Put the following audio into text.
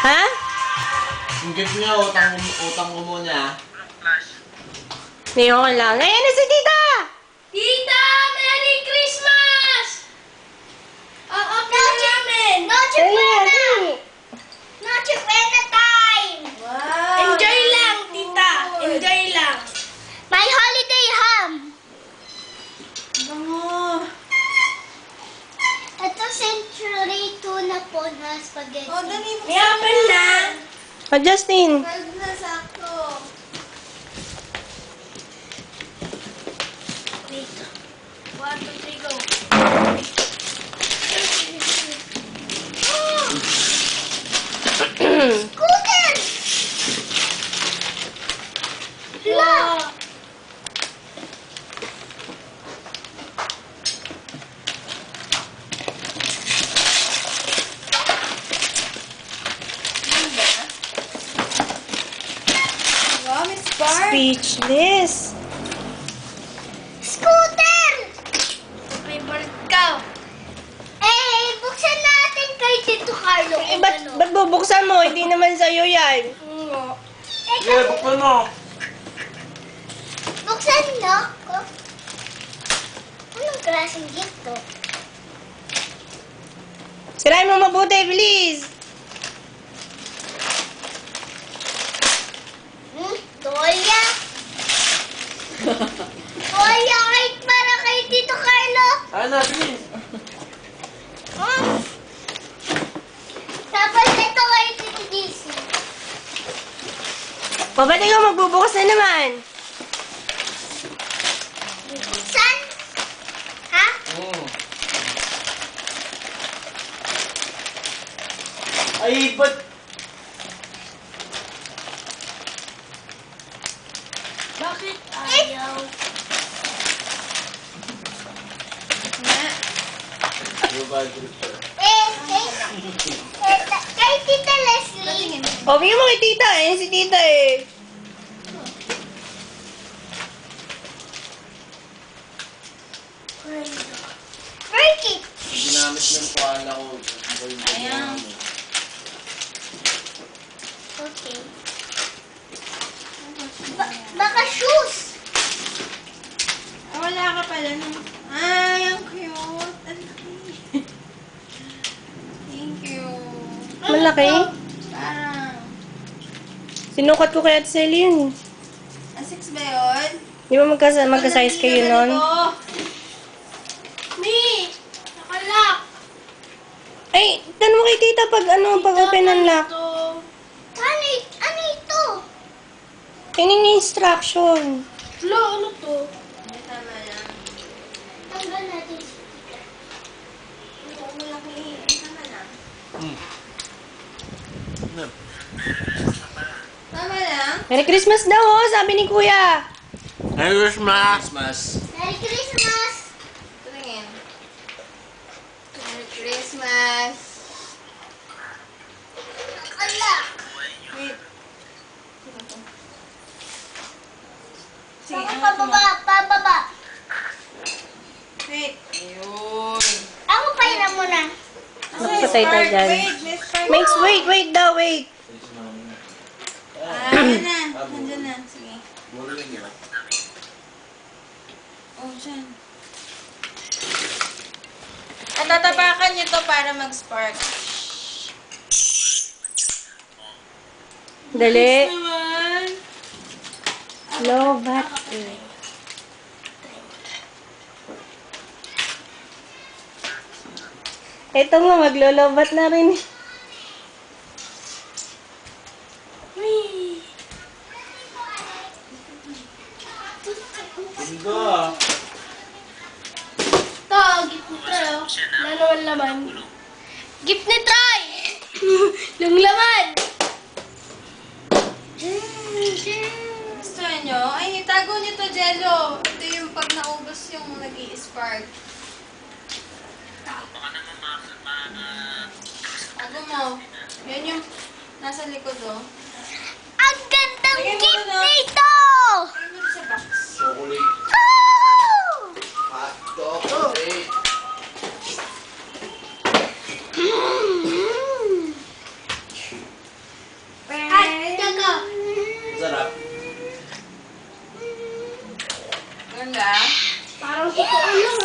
Ha? Yung gift niya, utang ko muna. Hindi ko lang. Ayan na si tita! Tita! Merry Christmas! Open namin! Noche Buena! Noche Buena time! Wow! Enjoy lang, tita! Enjoy lang! My holiday ham! Bango! Ito century tuna po na spaghetti. Oh, dali mo. May open na! O, Justin. 12 na sakto. Wait. 1, 2, 3, go! Scooter! Hala! Wow, Miss Spark. Speechless. Scooter! Favorite ka. Buksan natin kay Tito Carlo. Ba't bubuksan mo? Hindi naman sa'yo yan. Sige, buksan mo. Buksan no? Anong klaseng gift to? Sirain mo mabuti, bilis. Toya? Toya, kahit para kay Tito Carlo. Ano, please. Tapos ito kay Tito DC. Ba't ikaw magbubukas na naman? Buksan? Ha? Ay, ba't? Bakit ayaw? Kay Tita Leslie. O, bigyan mo kay tita. Ayan si tita eh. Perky. Ginamit yung pala ko. Ayan. Okay. Baka shoes. Wala ka pala nung... Ay, ang cute. Ang laki. Thank you. Malaki. Parang... Sinukat ko kay Ate Sally yun. 6 ba yun? Di ba magka-size kayo nun? Me. Nakalak. Ay, tanong mo kay tita pag open ng lock. Ano ito? Tingnan yung instruction. Lo, ano to? Hindi, tama lang. Tanggal natin. Ito, malaki. Tama lang. Tama lang? Merry Christmas daw, oh, sabi ni Kuya. Merry Christmas. Christmas. Merry Christmas. Tingin. Merry Christmas. Nakalak. Wait. Baka pababa. Wait. Ayun. Ako painan mo na. Nakapatay tayo dyan. Wait, Miss Spark. Max, wait daw, wait. Ayan na. Nandiyan na. Sige. Oh, dyan. At tatapakan niyo to para mag-spark. Dali. Naman. Low battery. Ito nga, maglolobat na rin. Ganda. Ito, gift ni Troy. Lalaman laman. Gift ni Troy! Yung laman! Gusto niyo? Ay, itago niyo to, Jello. Ito yung pag naubos yung nag-i-spark. Tago mo. Yan yung nasa likod, oh. Ang gandang Lagyan mo gift na. nito! Ay, mo sa box. Chocolate. Oh! Hot chocolate. Talaga? Parang totoo lang.